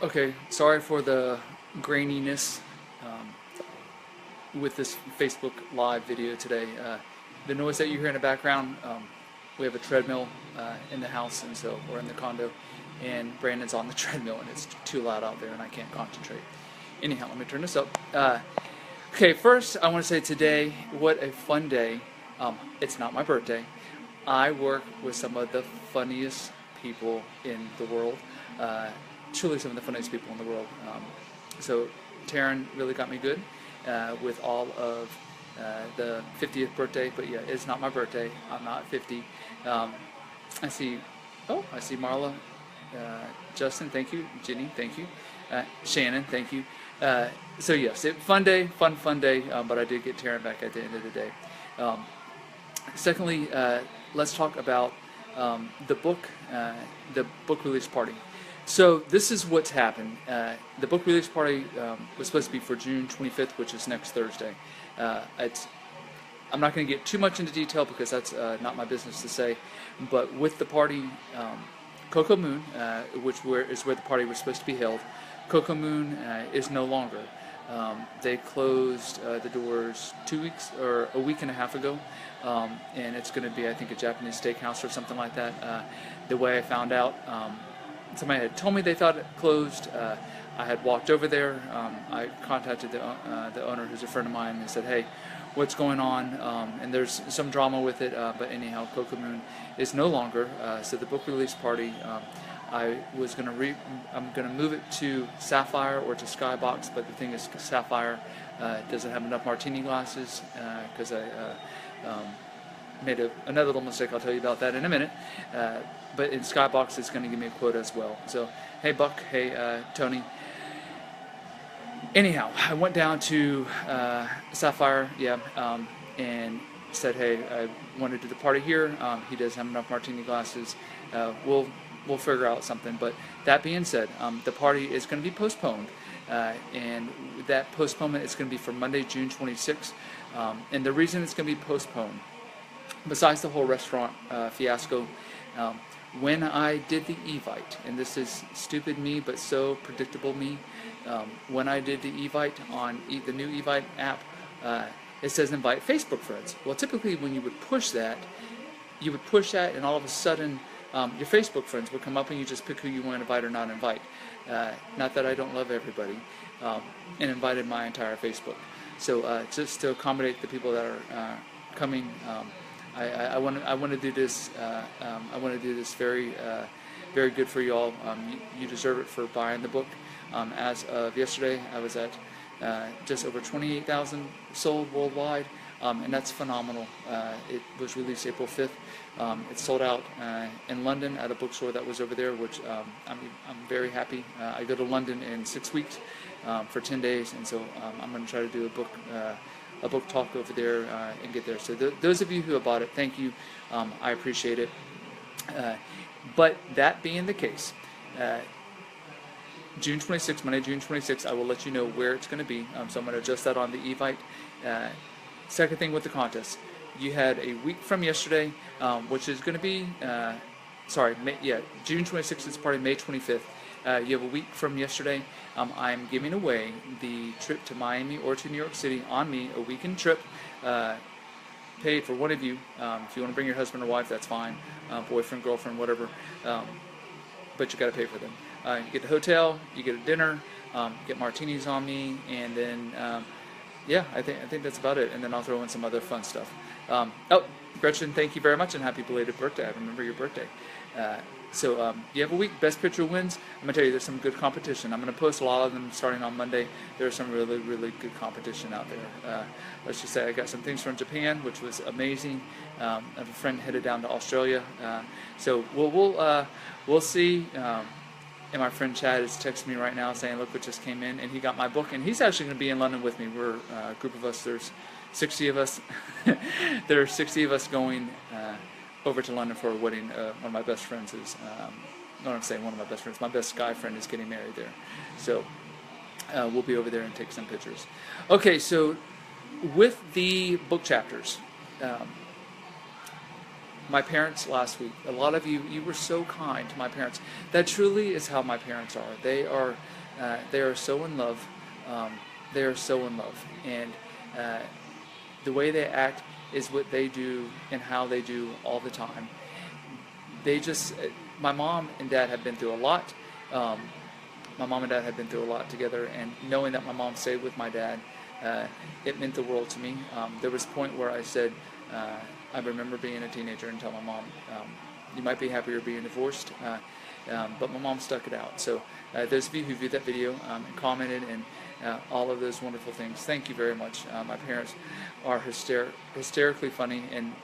Okay, sorry for the graininess with this Facebook Live video today. The noise that you hear in the background, we have a treadmill in the house, and so we're in the condo, and Brandon's on the treadmill, and it's too loud out there, and I can't concentrate. Anyhow, let me turn this up. Okay, first I want to say today, what a fun day. It's not my birthday. I work with some of the funniest people in the world. Truly some of the funniest people in the world. So Taryn really got me good with all of the 50th birthday, but yeah, it's not my birthday. I'm not 50. I see Marla, Justin, thank you. Jenny, thank you. Shannon, thank you. So yes, fun day, fun day, but I did get Taryn back at the end of the day. Secondly, let's talk about the book release party. So this is what's happened. The book release party was supposed to be for June 25th, which is next Thursday. I'm not going to get too much into detail because that's not my business to say. But with the party, Cocoa Moon, is where the party was supposed to be held, Cocoa Moon is no longer. They closed the doors 2 weeks or a week and a half ago, and it's going to be, I think, a Japanese steakhouse or something like that. The way I found out, somebody had told me they thought it closed. I had walked over there. I contacted the owner, who's a friend of mine, and said, "Hey, what's going on?" And there's some drama with it, but anyhow, Cocoa Moon is no longer. So the book release party, I'm gonna move it to Sapphire or to Skybox, but the thing is, Sapphire doesn't have enough martini glasses because I made another little mistake. I'll tell you about that in a minute. But in Skybox, it's going to give me a quota as well. So, hey Buck, hey Tony. Anyhow, I went down to Sapphire, and said, hey, I want to do the party here. He doesn't have enough martini glasses. We'll figure out something. But that being said, the party is going to be postponed, and that postponement is going to be for Monday, June 26th. And the reason it's going to be postponed, besides the whole restaurant fiasco, when I did the Evite, and this is stupid me, but so predictable me, when I did the Evite on the new Evite app, it says invite Facebook friends. Well, typically when you would push that, and all of a sudden your Facebook friends would come up and you just pick who you want to invite or not invite. Not that I don't love everybody, and invited my entire Facebook. So just to accommodate the people that are coming, I want to do this. I want to do this very good for you all. You deserve it for buying the book. As of yesterday, I was at just over 28,000 sold worldwide, and that's phenomenal. It was released April 5th. It sold out in London at a bookstore that was over there, which I'm very happy. I go to London in 6 weeks for 10 days, and so I'm going to try to do a book talk over there and get there. So those of you who have bought it, thank you. I appreciate it. But that being the case, June 26th, Monday, June 26th, I will let you know where it's going to be. So I'm going to adjust that on the Evite. Second thing with the contest, you had a week from yesterday, which is going to be, June 26th is party, May 25th. You have a week from yesterday. I'm giving away the trip to Miami or to New York City on me, a weekend trip, paid for one of you. If you want to bring your husband or wife, that's fine, boyfriend, girlfriend, whatever, but you got to pay for them. You get the hotel, you get a dinner, get martinis on me, and then I think that's about it. And then I'll throw in some other fun stuff. Gretchen, thank you very much, and happy belated birthday. I remember your birthday. So you have a week. Best picture wins. I'm going to tell you, there's some good competition. I'm going to post a lot of them starting on Monday. There's some really, really good competition out there. Let's just say I got some things from Japan, which was amazing. I have a friend headed down to Australia. So we'll see. And my friend Chad is texting me right now saying, look what just came in. And he got my book. And he's actually going to be in London with me. We're a group of us. There's 60 of us. There are 60 of us going over to London for a wedding. One of my best friends is, I'm saying one of my best friends, my best guy friend is getting married there. So we'll be over there and take some pictures. Okay, so with the book chapters, my parents last week. A lot of you were so kind to my parents. That truly is how my parents are. They are so in love. They are so in love, and the way they act is what they do and how they do all the time. They just, my mom and dad have been through a lot. My mom and dad have been through a lot together, and knowing that my mom stayed with my dad, it meant the world to me. There was a point where I said, I remember being a teenager and telling my mom, you might be happier being divorced, but my mom stuck it out. So those of you who viewed that video and commented and all of those wonderful things, thank you very much. My parents are hysterically funny, and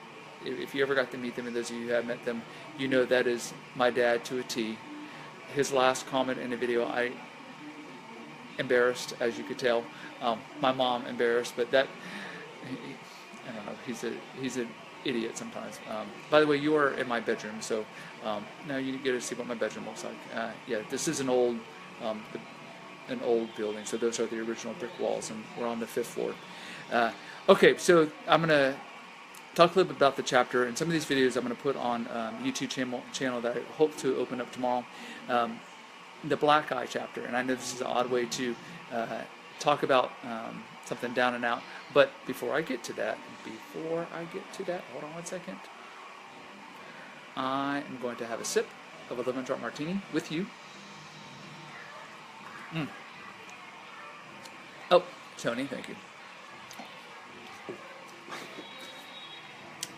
if you ever got to meet them, and those of you who have met them, you know that is my dad to a T. His last comment in the video, I embarrassed, as you could tell. My mom embarrassed, but that, I don't know, he's an idiot sometimes. By the way, you are in my bedroom, so now you get to see what my bedroom looks like. Yeah, this is an old building, so those are the original brick walls, and we're on the 5th floor. Okay, so I'm going to talk a little bit about the chapter, and some of these videos I'm going to put on YouTube channel that I hope to open up tomorrow. The Black Eye chapter, and I know this is an odd way to talk about something down and out, but before I get to that, hold on one second. I am going to have a sip of a lemon drop martini with you. Oh, Tony, thank you.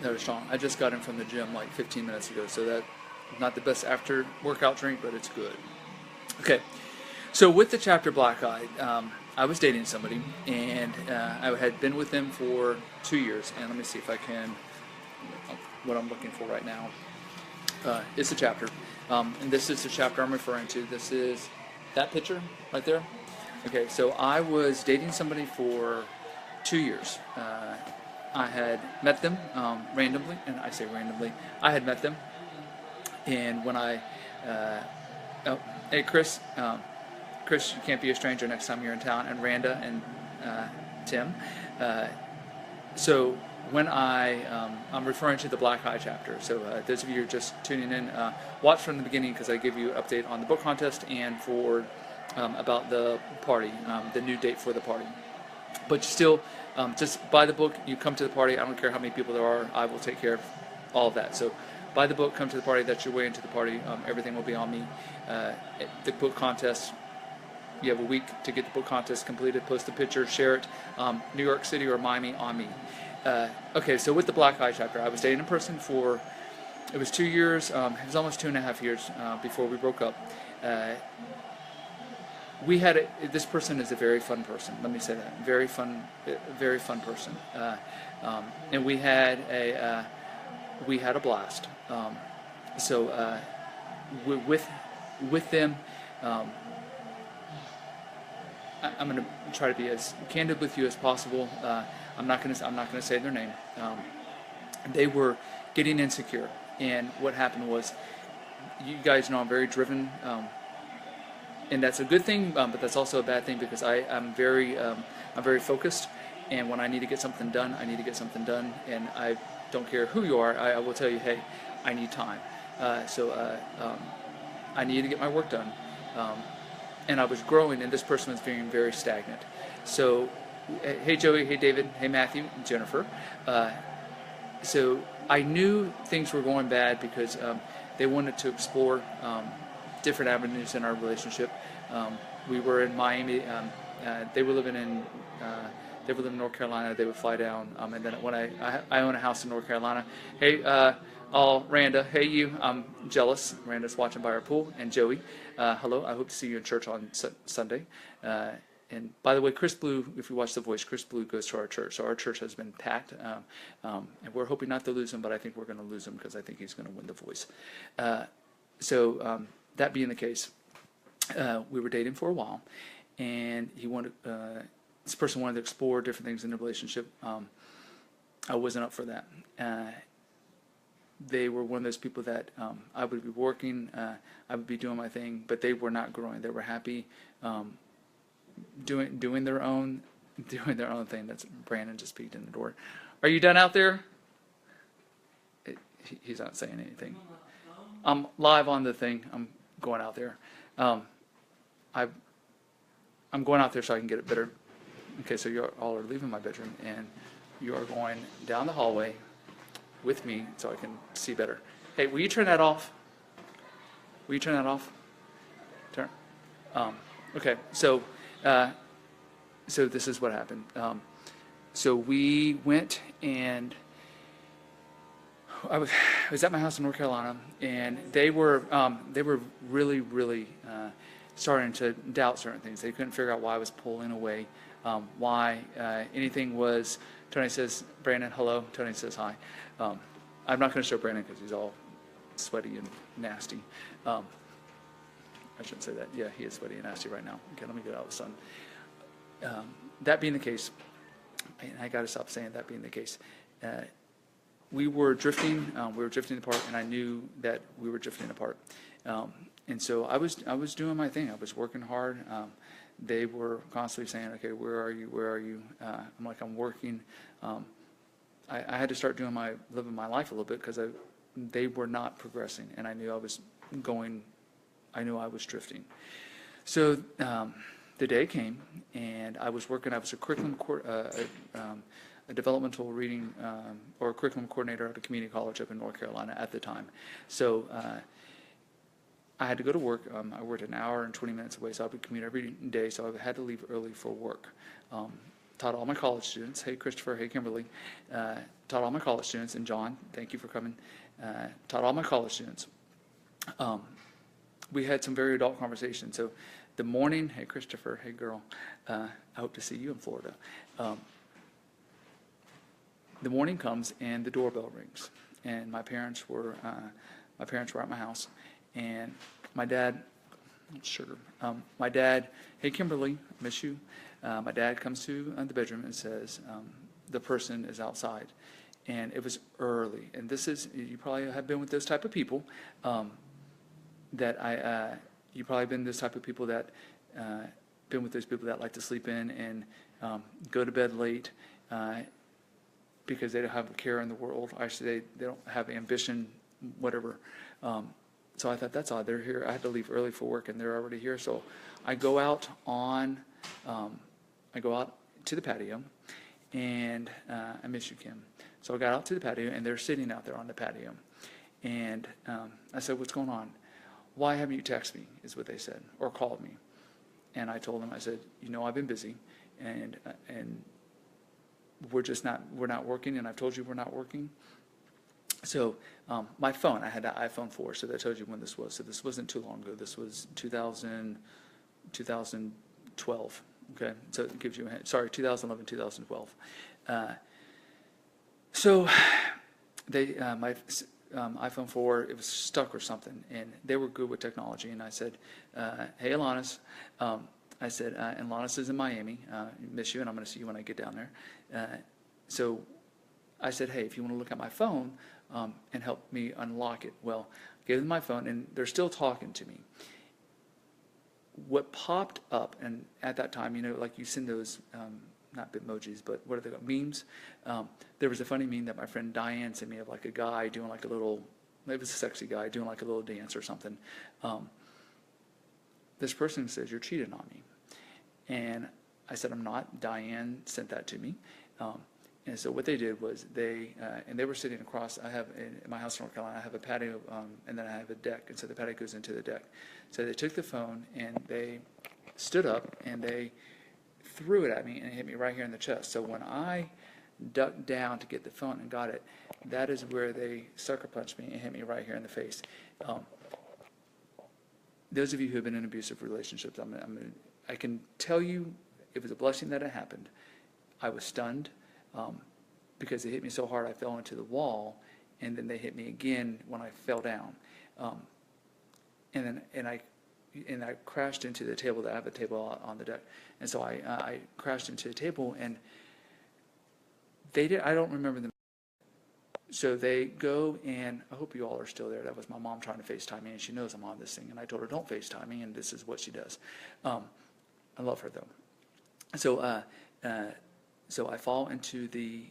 That was strong. I just got in from the gym like 15 minutes ago, so that's not the best after workout drink, but it's good. Okay, so with the chapter Black Eye, I was dating somebody, and I had been with them for 2 years. And let me see if I can, what I'm looking for right now is the chapter. And this is the chapter I'm referring to. This is that picture right there. Okay, so I was dating somebody for 2 years. I had met them randomly, and I say randomly, I had met them, and when I, oh, hey Chris, Chris, you can't be a stranger next time you're in town, and Randa and Tim. So when I'm referring to the Black Eye chapter, so those of you who are just tuning in, watch from the beginning because I give you an update on the book contest and for about the party, the new date for the party. But still, just buy the book, you come to the party, I don't care how many people there are, I will take care of all of that. So buy the book, come to the party, that's your way into the party, everything will be on me. The book contest, you have a week to get the book contest completed, post a picture, share it, New York City or Miami on me. Okay, so with the Black Eye chapter, I was dating a person for, it was 2 years, it was almost 2.5 years before we broke up. We had this person is a very fun person. Let me say that, very fun person, and we had a blast. So with them, I'm going to try to be as candid with you as possible. I'm not going to say their name. They were getting insecure, and what happened was, you guys know I'm very driven. And that's a good thing, but that's also a bad thing because I'm very focused, and when I need to get something done, I need to get something done, and I don't care who you are. I will tell you, hey, I need time. So I need to get my work done, and I was growing, and this person was being very stagnant. So, hey Joey, hey David, hey Matthew, Jennifer. So I knew things were going bad because they wanted to explore different avenues in our relationship. We were in Miami. They were living in North Carolina. They would fly down, and then when I own a house in North Carolina. Hey, Randa. Hey, you. I'm jealous. Randa's watching by our pool, and Joey. Hello. I hope to see you in church on Sunday. And by the way, Chris Blue, if you watch The Voice, Chris Blue goes to our church. So our church has been packed, and we're hoping not to lose him, but I think we're going to lose him because I think he's going to win The Voice. That being the case, we were dating for a while, and this person wanted to explore different things in the relationship. I wasn't up for that. They were one of those people that I would be working, I would be doing my thing, but they were not growing. They were happy doing their own thing. That's Brandon just peeked in the door. Are you done out there? he's not saying anything. I'm live on the thing. I'm going out there. I I'm going out there so I can get it better. Okay, so you all are leaving my bedroom, and you are going down the hallway with me so I can see better. Hey, will you turn that off? Will you turn that off? Turn. Okay, so this is what happened. So we went, and I was at my house in North Carolina, and they were really, really starting to doubt certain things. They couldn't figure out why I was pulling away, why anything was. Tony says, "Brandon, hello." Tony says, "Hi." I'm not going to show Brandon because he's all sweaty and nasty. I shouldn't say that. Yeah, he is sweaty and nasty right now. Okay, let me get out of the sun. That being the case, and I got to stop saying that being the case. We were drifting. We were drifting apart, and I knew that we were drifting apart. And so I was doing my thing. I was working hard. They were constantly saying, "Okay, where are you? Where are you?" I'm like, "I'm working." I had to start living my life a little bit because they were not progressing, and I knew I was going. I knew I was drifting. So the day came, and I was working. I was a curriculum a developmental reading or a curriculum coordinator at a community college up in North Carolina at the time. So I had to go to work. I worked an hour and 20 minutes away, so I would commute every day. So I had to leave early for work. Taught all my college students. Hey, Christopher. Hey, Kimberly. Taught all my college students. And John, thank you for coming. Taught all my college students. We had some very adult conversations. So the morning, hey, Christopher. Hey, girl. I hope to see you in Florida. The morning comes and the doorbell rings, and my parents were at my house, and my dad, sugar, my dad, hey Kimberly, miss you. My dad comes to the bedroom and says, the person is outside, and it was early, and this is, you probably have been with those type of people, you probably been those type of people that been with those people that like to sleep in and go to bed late. Because they don't have a care in the world. Actually, they don't have ambition, whatever. So I thought, that's odd. They're here. I had to leave early for work, and they're already here. So I go out to the patio, and I miss you, Kim. So I got out to the patio, and they're sitting out there on the patio. And I said, "What's going on?" "Why haven't you texted me?" is what they said, or called me. And I told them, I said, "I've been busy, and we're not working, and I've told you we're not working." So my phone, I had an iPhone 4, so that tells you when this was. So this wasn't too long ago. This was 2012. Okay, so it gives you a hint. Sorry, 2011, 2012. So my iPhone 4, it was stuck or something, and they were good with technology. And I said, "Hey, Alanis." I said, and Alanis is in Miami. Miss you, and I'm going to see you when I get down there. So I said, "Hey, if you want to look at my phone and help me unlock it." Well, I gave them my phone, and they're still talking to me. What popped up, and at that time, like you send those, not Bitmojis, but what are they called? Memes. There was a funny meme that my friend Diane sent me of like a guy doing like a little, it was a sexy guy doing like a little dance or something. This person says, "You're cheating on me." And I said, "I'm not." Diane sent that to me. And so what they did was and they were sitting across, I have, in my house in North Carolina, I have a patio, and then I have a deck, and so the patio goes into the deck. So they took the phone, and they stood up, and they threw it at me, and it hit me right here in the chest. So when I ducked down to get the phone and got it, that is where they sucker punched me and hit me right here in the face. Those of you who have been in abusive relationships, I can tell you it was a blessing that it happened. I was stunned because they hit me so hard I fell into the wall, and then they hit me again when I fell down. And I crashed into the table. I have a table on the deck. And so I crashed into the table, and I don't remember them. So they go, and I hope you all are still there. That was my mom trying to FaceTime me, and she knows I'm on this thing. And I told her, "Don't FaceTime me," and this is what she does. I love her, though. So so I fall into the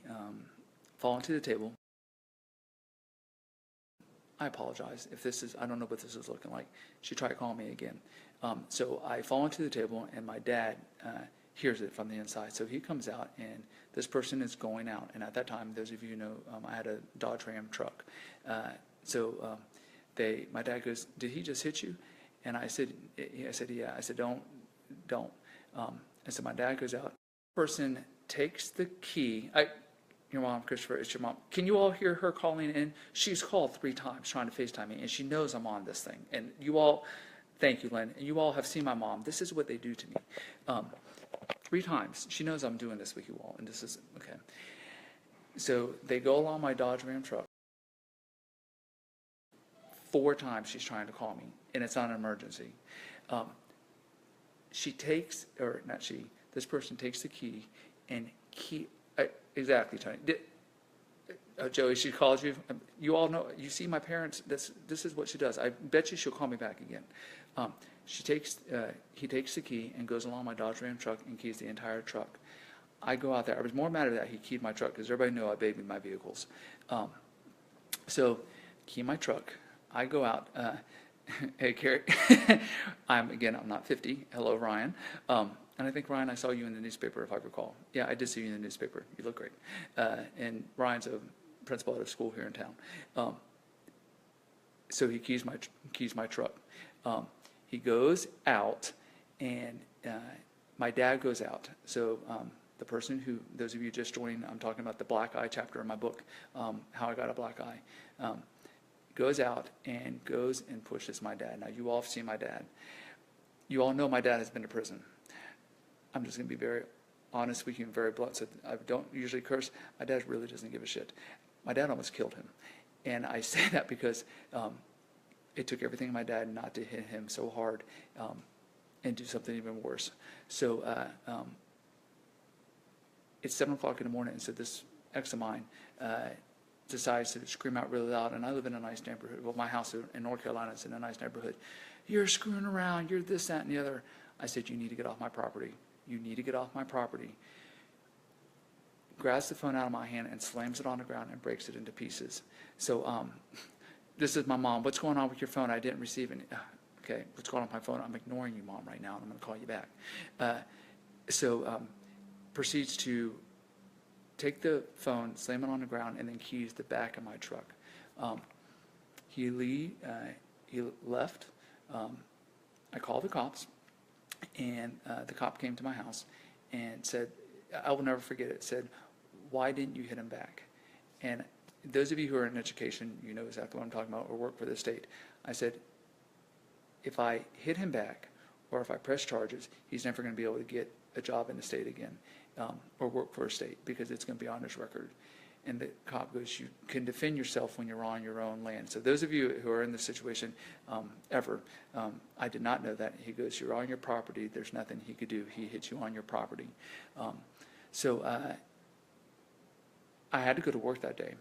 table. I apologize if this is, I don't know what this is looking like. She tried to call me again. So I fall into the table, and my dad hears it from the inside. So he comes out, and this person is going out. And at that time, those of you who know, I had a Dodge Ram truck. My dad goes, "Did he just hit you?" And I said, "Yeah." I said, don't. And so my dad goes out. Person takes the key. Your mom, Christopher, it's your mom. Can you all hear her calling in? She's called 3 times trying to FaceTime me, and she knows I'm on this thing. And you all, thank you, Lynn, and you all have seen my mom. This is what they do to me. 3 times. She knows I'm doing this with you all, and this is, okay. So they go along my Dodge Ram truck. 4 times she's trying to call me, and it's not an emergency. This person takes the key and exactly, Tony. Joey, she calls you. You all know, you see my parents, this is what she does. I bet you she'll call me back again. He takes the key and goes along my Dodge Ram truck and keys the entire truck. I go out there. I was more mad at that he keyed my truck because everybody knew I babied my vehicles. So, key my truck. I go out. Hey, Carrie. I'm not 50. Hello, Ryan. And I think, Ryan, I saw you in the newspaper, if I recall. Yeah, I did see you in the newspaper. You look great. And Ryan's a principal at a school here in town. So he keys my truck. He goes out, and my dad goes out. So the person who, those of you just joining, I'm talking about the black eye chapter in my book, How I Got a Black Eye. Goes out and pushes my dad. Now, you all have seen my dad. You all know my dad has been to prison. I'm just going to be very honest with you and very blunt. So I don't usually curse. My dad really doesn't give a shit. My dad almost killed him. And I say that because it took everything in my dad not to hit him so hard and do something even worse. So it's 7 o'clock in the morning, and so this ex of mine decides to scream out really loud, and I live in a nice neighborhood. Well, my house in North Carolina is in a nice neighborhood. "You're screwing around, you're this, that, and the other." I said, "You need to get off my property. You need to get off my property." Grabs the phone out of my hand and slams it on the ground and breaks it into pieces. So this is my mom. "What's going on with your phone? I didn't receive any." "Okay, what's going on with my phone?" "I'm ignoring you, Mom, right now, and I'm going to call you back." Proceeds to take the phone, slam it on the ground, and then keys the back of my truck. He left. I called the cops, and the cop came to my house and said, I will never forget it, said, "Why didn't you hit him back?" And those of you who are in education, you know exactly what I'm talking about, or work for the state. I said, if I hit him back, or if I press charges, he's never going to be able to get a job in the state again, or work for a state, because it's going to be on his record. And the cop goes, "You can defend yourself when you're on your own land." So those of you who are in this situation I did not know that. He goes, "You're on your property. There's nothing he could do. He hit you on your property." I had to go to work that day.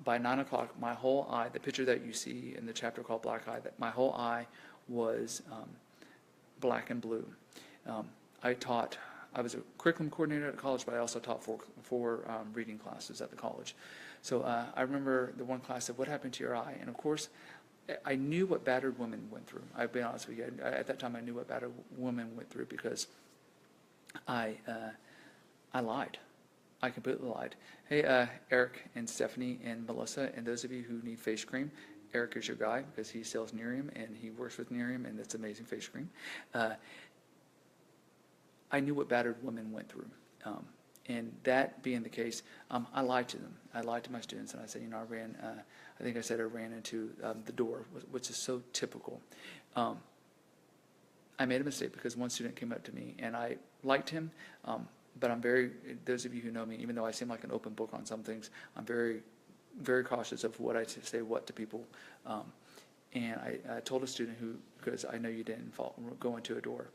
By 9 o'clock, my whole eye, the picture that you see in the chapter called Black Eye, that my whole eye was black and blue. I was a curriculum coordinator at the college, but I also taught four reading classes at the college. So I remember the one class said, "What happened to your eye?" And of course, I knew what battered women went through. I'll be honest with you. At that time, I knew what battered women went through because I lied. I completely lied. Hey, Eric and Stephanie and Melissa, and those of you who need face cream, Eric is your guy because he sells Nerium and he works with Nerium, and it's amazing face cream. I knew what battered women went through. And that being the case, I lied to them. I lied to my students, and I said, I ran into the door, which is so typical. I made a mistake because one student came up to me, and I liked him, but those of you who know me, even though I seem like an open book on some things, I'm very, very cautious of what I say to people. And I told a student because I know you didn't go into a door.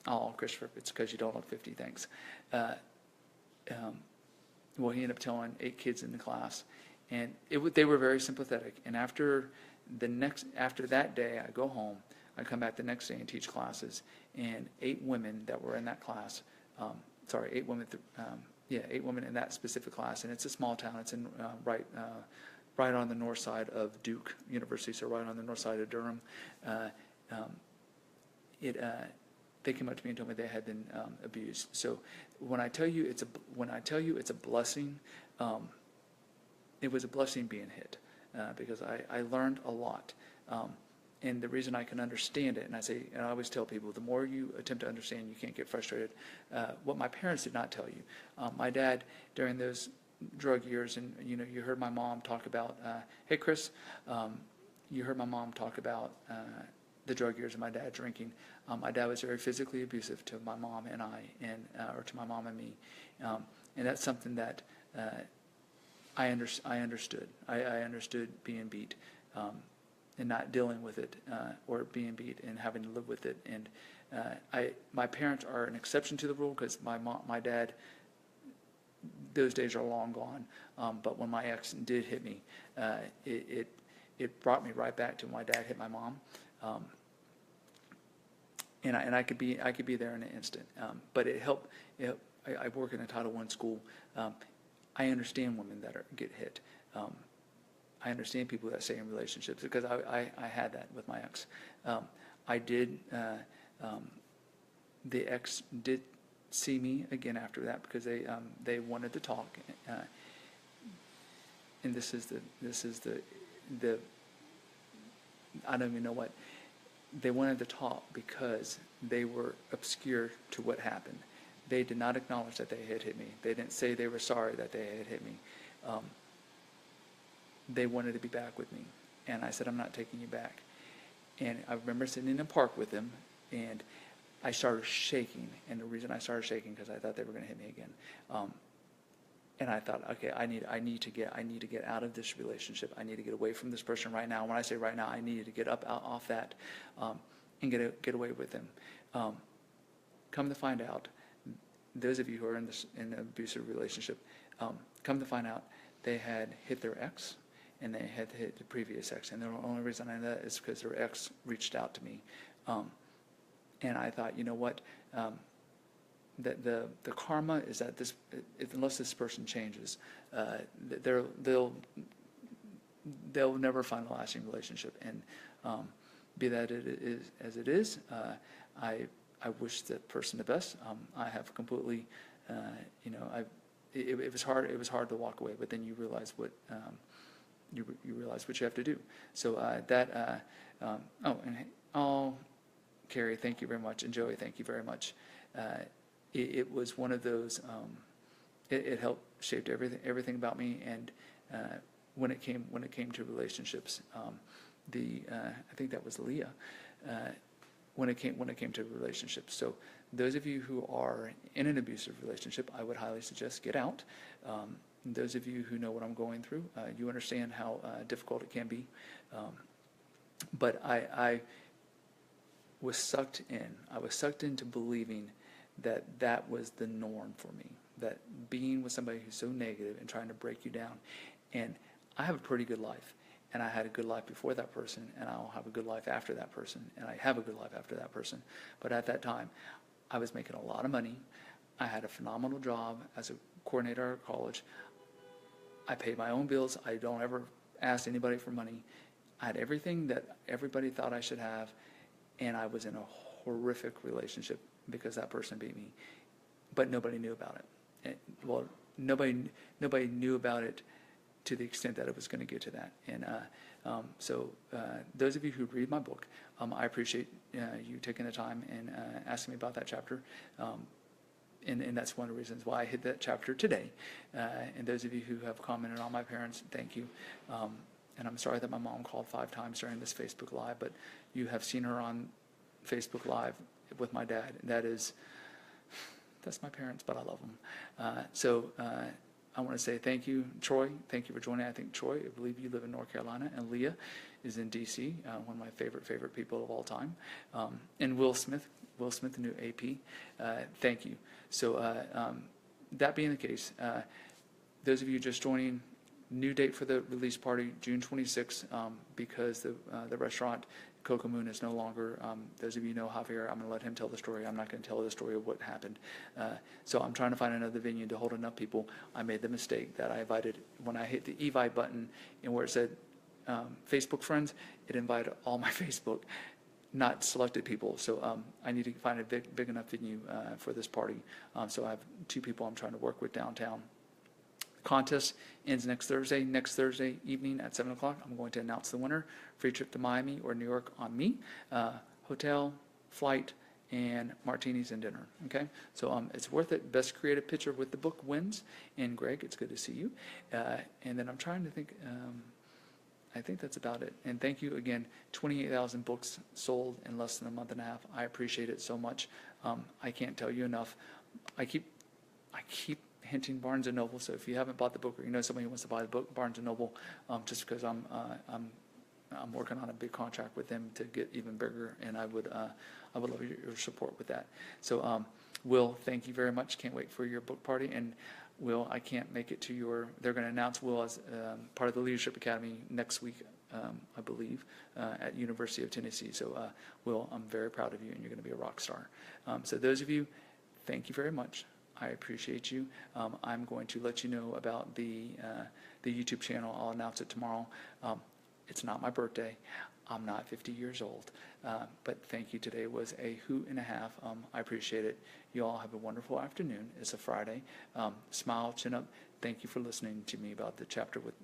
"Oh, Christopher, it's because you don't look 50, thanks." Well, he ended up telling 8 kids in the class, and they were very sympathetic. And after that day, I go home. I come back the next day and teach classes, and 8 women that were in that class. 8 women. 8 women in that specific class, and it's a small town. It's in right on the north side of Duke University, so right on the north side of Durham. They came up to me and told me they had been abused. So when I tell you it's a blessing, it was a blessing being hit, because I learned a lot. And the reason I can understand it, and I always tell people, the more you attempt to understand, you can't get frustrated. What my parents did not tell you, my dad during those drug years, and you heard my mom talk about, hey Chris, you heard my mom talk about the drug years of my dad drinking. My dad was very physically abusive to my mom and I, or to my mom and me, and that's something that I understood. I understood being beat, and not dealing with it, or being beat and having to live with it. And my parents are an exception to the rule, because my dad, those days are long gone. But when my ex did hit me, it brought me right back to when my dad hit my mom. And I could be there in an instant. But it helped. I work in a Title I school. I understand women that get hit. I understand people that stay in relationships, because I had that with my ex. The ex did see me again after that, because they wanted to talk. And this is the I don't even know what. They wanted to talk because they were obscure to what happened. They did not acknowledge that they had hit me. They didn't say they were sorry that they had hit me. They wanted to be back with me. And I said, I'm not taking you back. And I remember sitting in a park with them, and I started shaking. And the reason I started shaking, because I thought they were going to hit me again. And I thought, okay, I need to get out of this relationship. I need to get away from this person right now. When I say right now, I needed to get off that, and get away with him. Come to find out, those of you who are in an abusive relationship, come to find out, they had hit their ex, and they had hit the previous ex. And the only reason I know that is because their ex reached out to me. And I thought, you know what? That the karma is that unless this person changes, they'll never find a lasting relationship. And be that it is as it is, I wish that person the best. I have completely, it was hard. It was hard to walk away, but then you realize what you realize what you have to do. So Carrie, thank you very much, and Joey, thank you very much. It was one of those. It helped shaped everything about me, and when it came to relationships, I think that was Leah. When it came to relationships, so those of you who are in an abusive relationship, I would highly suggest get out. Those of you who know what I'm going through, you understand how difficult it can be. But I was sucked in. I was sucked into believing that was the norm for me, that being with somebody who's so negative and trying to break you down. And I have a pretty good life, and I had a good life before that person, and I'll have a good life after that person, and I have a good life after that person. But at that time, I was making a lot of money. I had a phenomenal job as a coordinator at college. I paid my own bills. I don't ever ask anybody for money. I had everything that everybody thought I should have, and I was in a horrific relationship because that person beat me, but nobody knew about it. Nobody knew about it to the extent that it was going to get to that. And so those of you who read my book, I appreciate you taking the time and asking me about that chapter. And that's one of the reasons why I hit that chapter today. And those of you who have commented on my parents, thank you. And I'm sorry that my mom called 5 times during this Facebook Live, but you have seen her on Facebook Live with my dad. That's my parents, but I love them. So I want to say thank you, Troy. Thank you for joining. I think Troy, I believe you live in North Carolina, and Leah is in D.C., one of my favorite people of all time. And Will Smith, the new AP. Thank you. So that being the case, those of you just joining, new date for the release party, June 26th, because the restaurant Coco Moon is no longer, those of you know Javier, I'm going to let him tell the story. I'm not going to tell the story of what happened. So I'm trying to find another venue to hold enough people. I made the mistake that I invited, when I hit the Evite button and where it said Facebook friends, it invited all my Facebook, not selected people. So I need to find a big enough venue for this party. So I have 2 people I'm trying to work with downtown. Contest ends next Thursday evening at 7 o'clock. I'm going to announce the winner. Free trip to Miami or New York on me. Hotel, flight, and martinis and dinner. Okay, so it's worth it. Best creative picture with the book wins. And Greg, it's good to see you. And then I'm trying to think. I think that's about it. And thank you again. 28,000 books sold in less than a month and a half. I appreciate it so much. I can't tell you enough. I keep hinting Barnes & Noble, so if you haven't bought the book or you know somebody who wants to buy the book, Barnes & Noble, just because I'm working on a big contract with them to get even bigger, and I would love your support with that. So Will, thank you very much. Can't wait for your book party. And Will, I can't make it to your, they're going to announce Will as part of the Leadership Academy next week, I believe, at University of Tennessee. So Will, I'm very proud of you, and you're going to be a rock star. So those of you, thank you very much. I appreciate you. I'm going to let you know about the YouTube channel. I'll announce it tomorrow. It's not my birthday. I'm not 50 years old. But thank you. Today was a hoot and a half. I appreciate it. You all have a wonderful afternoon. It's a Friday. Smile, chin up. Thank you for listening to me about the chapter with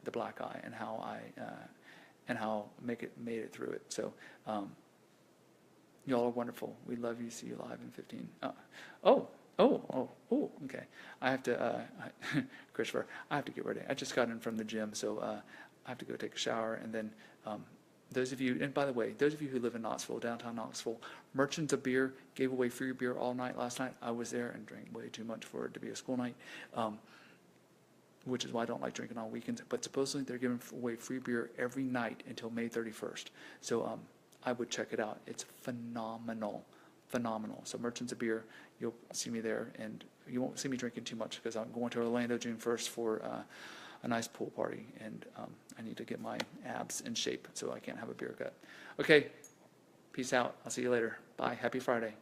the black eye and how I made it through it. So you all are wonderful. We love you. See you live in 15. Okay. I have to, Christopher, I have to get ready. I just got in from the gym, so I have to go take a shower. And then those of you, and by the way, those of you who live in Knoxville, downtown Knoxville, Merchants of Beer gave away free beer all night last night. I was there and drank way too much for it to be a school night, which is why I don't like drinking on weekends. But supposedly they're giving away free beer every night until May 31st. So I would check it out. It's phenomenal. So Merchants of Beer, you'll see me there, and you won't see me drinking too much because I'm going to Orlando June 1st for a nice pool party, and I need to get my abs in shape, so I can't have a beer gut. Okay, peace out. I'll see you later. Bye. Happy Friday.